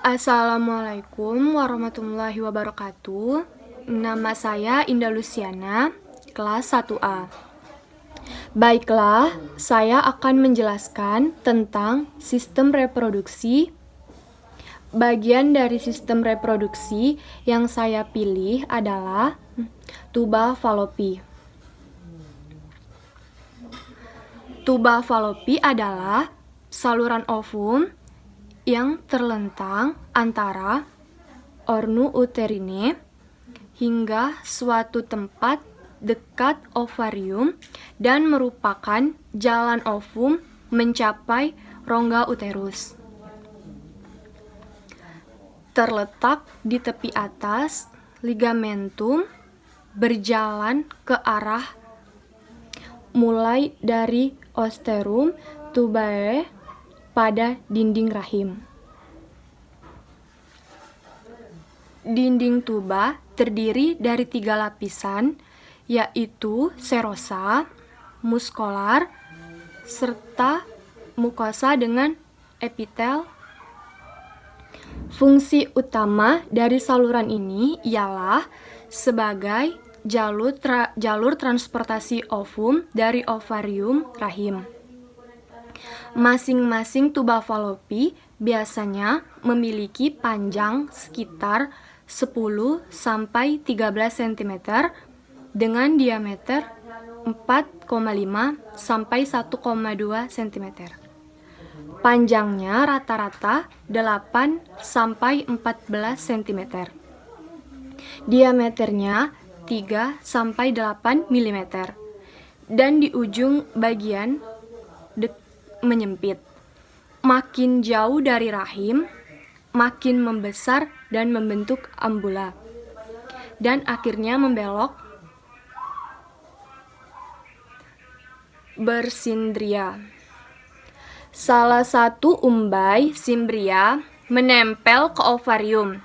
Assalamualaikum warahmatullahi wabarakatuh. Nama saya Indah Luciana, kelas 1A. Baiklah, saya akan menjelaskan tentang sistem reproduksi. Bagian dari sistem reproduksi yang saya pilih adalah tuba falopi. Tuba falopi adalah saluran ovum yang terlentang antara ornu uterine hingga suatu tempat dekat ovarium dan merupakan jalan ovum mencapai rongga uterus. Terletak di tepi atas ligamentum berjalan ke arah mulai dari osterum tubae pada dinding rahim. Dinding tuba terdiri dari 3 lapisan, yaitu serosa, muskolar, serta mukosa dengan epitel. Fungsi utama dari saluran ini ialah sebagai jalur transportasi ovum dari ovarium rahim. Masing-masing tuba falopi biasanya memiliki panjang sekitar 10-13 cm dengan diameter 4,5-1,2 cm. Panjangnya rata-rata 8-14 cm. Diameternya 3-8 mm. Dan di ujung bagian menyempit. Makin jauh dari rahim, makin membesar dan membentuk ambula. Dan akhirnya membelok bersindria. Salah satu umbai simbria menempel ke ovarium.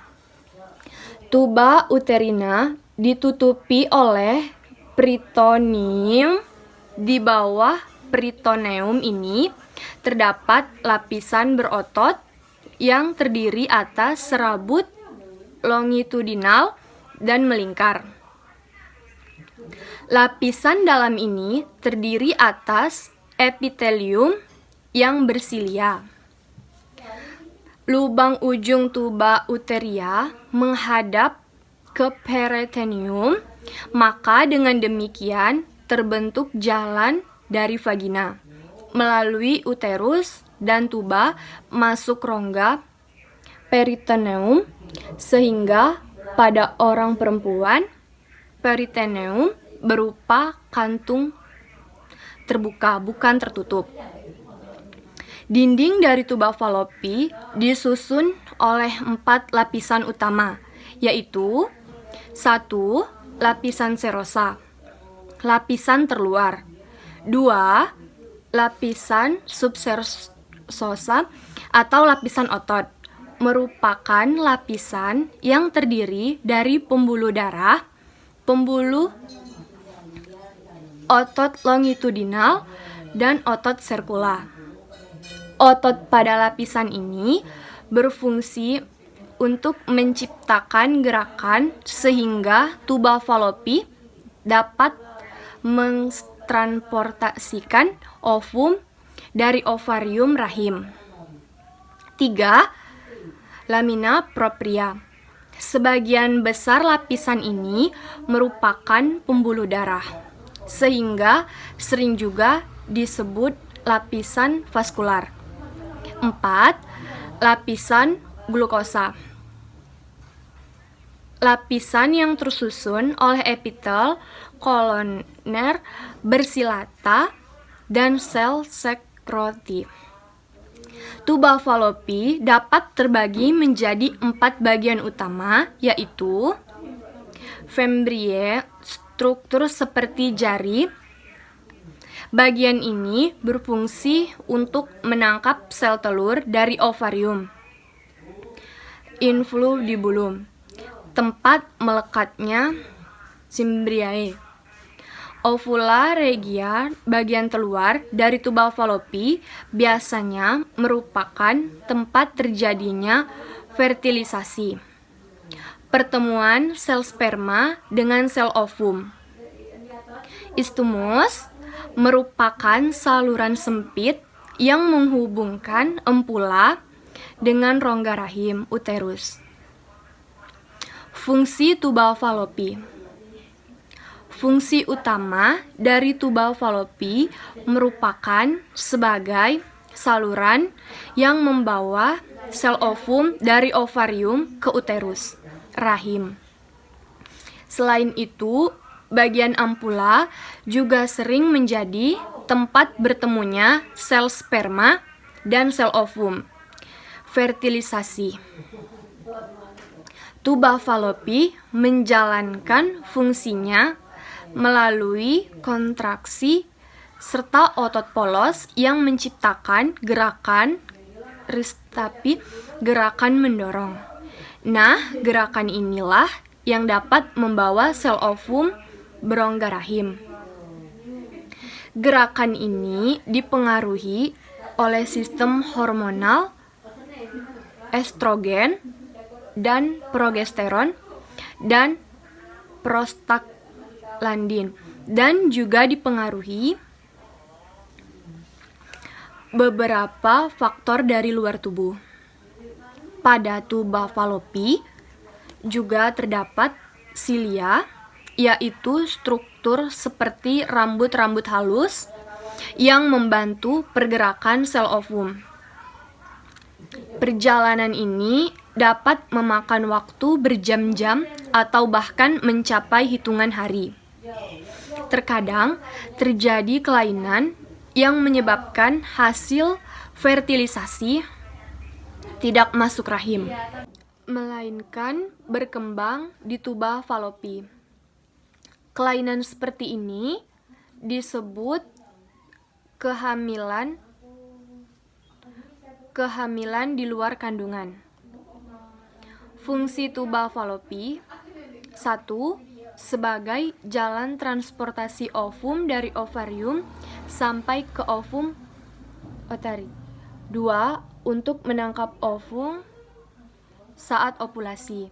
Tuba uterina ditutupi oleh peritoneum. Di bawah peritoneum ini terdapat lapisan berotot yang terdiri atas serabut longitudinal dan melingkar. Lapisan dalam ini terdiri atas epitelium yang bersilia. Lubang ujung tuba uteria menghadap ke peritoneum, maka dengan demikian terbentuk jalan dari vagina melalui uterus dan tuba masuk rongga peritoneum, sehingga pada orang perempuan peritoneum berupa kantung terbuka, bukan tertutup. Dinding dari tuba falopi disusun oleh 4 lapisan utama, yaitu 1. Lapisan serosa, lapisan terluar. 2. Lapisan subserosa atau lapisan otot, merupakan lapisan yang terdiri dari pembuluh darah, pembuluh otot longitudinal, dan otot serkula. Otot pada lapisan ini berfungsi untuk menciptakan gerakan sehingga tuba falopi dapat mentransportasikan ovum dari ovarium rahim. 3. Lamina propria. Sebagian besar lapisan ini merupakan pembuluh darah, sehingga sering juga disebut lapisan vaskular. 4. Lapisan glukosa. Lapisan yang tersusun oleh epitel koloner bersilata dan sel sekretif. Tuba falopi dapat terbagi menjadi 4 bagian utama, yaitu fembrie, struktur seperti jari. Bagian ini berfungsi untuk menangkap sel telur dari ovarium. Infundibulum, tempat melekatnya simbriae. Ovula regia, bagian keluar dari tuba falopi, biasanya merupakan tempat terjadinya Fertilisasi. Pertemuan sel sperma dengan sel ovum. Istumus merupakan saluran sempit yang menghubungkan empula dengan rongga rahim uterus. Fungsi tubal falopi. Fungsi utama dari tubal falopi merupakan sebagai saluran yang membawa sel ovum dari ovarium ke uterus rahim. Selain itu, bagian ampula juga sering menjadi tempat bertemunya sel sperma dan sel ovum. Fertilisasi. Tubal falopi menjalankan fungsinya melalui kontraksi serta otot polos yang menciptakan gerakan gerakan mendorong. Nah, gerakan inilah yang dapat membawa sel ovum berongga rahim. Gerakan ini dipengaruhi oleh sistem hormonal estrogen dan progesteron dan prostaglandin, dan juga dipengaruhi beberapa faktor dari luar tubuh. Pada tubal falopi juga terdapat silia, yaitu struktur seperti rambut-rambut halus yang membantu pergerakan sel ovum. Perjalanan ini dapat memakan waktu berjam-jam atau bahkan mencapai hitungan hari. Terkadang terjadi kelainan yang menyebabkan hasil fertilisasi tidak masuk rahim, melainkan berkembang di tubal falopi. Kelainan seperti ini disebut kehamilan di luar kandungan. Fungsi tubal falopi: 1. Sebagai jalan transportasi ovum dari ovarium sampai ke ovum otari. 2. Untuk menangkap ovum saat ovulasi.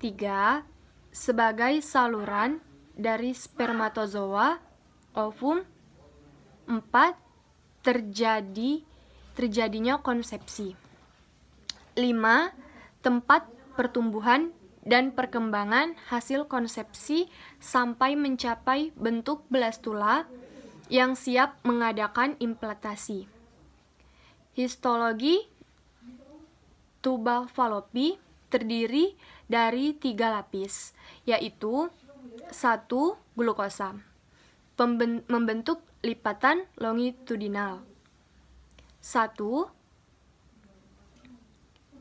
3. Sebagai saluran dari spermatozoa ovum. 4. Terjadinya konsepsi. 5. Tempat pertumbuhan dan perkembangan hasil konsepsi sampai mencapai bentuk blastula yang siap mengadakan implantasi. Histologi tubal falopi terdiri dari 3 lapis, yaitu 1. Glukosa, membentuk lipatan longitudinal. 1.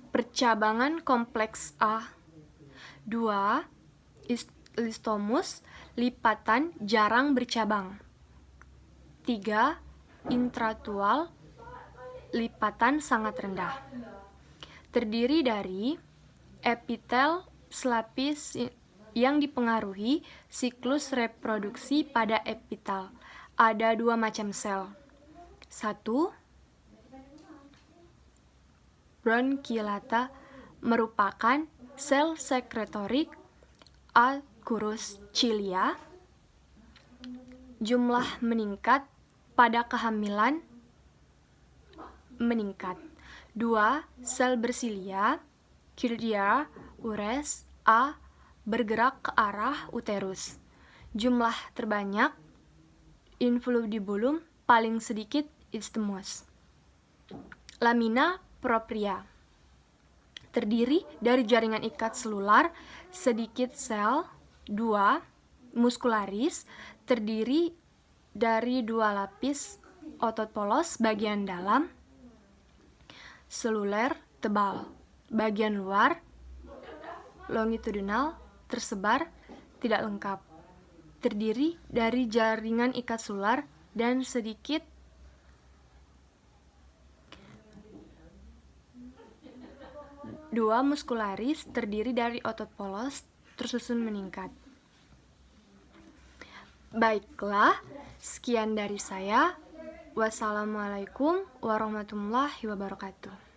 Percabangan kompleks A. 2. Istomus, lipatan jarang bercabang. 3. Intratual, lipatan sangat rendah. Terdiri dari epitel selapis yang dipengaruhi siklus reproduksi pada epitel. Ada 2 macam sel. 1. Bronchiolata merupakan sel sekretorik A. curus cilia. Jumlah meningkat pada kehamilan meningkat. 2. Sel bersilia Kirdia ures A. bergerak ke arah uterus. Jumlah terbanyak infundibulum, paling sedikit istemus. Lamina propria terdiri dari jaringan ikat selular sedikit sel. 2. Muscularis terdiri dari 2 lapis otot polos bagian dalam. Seluler tebal, bagian luar longitudinal tersebar tidak lengkap, terdiri dari jaringan ikat selular dan sedikit. 2. Muscularis terdiri dari otot polos tersusun meningkat. Baiklah, sekian dari saya. Wassalamualaikum warahmatullahi wabarakatuh.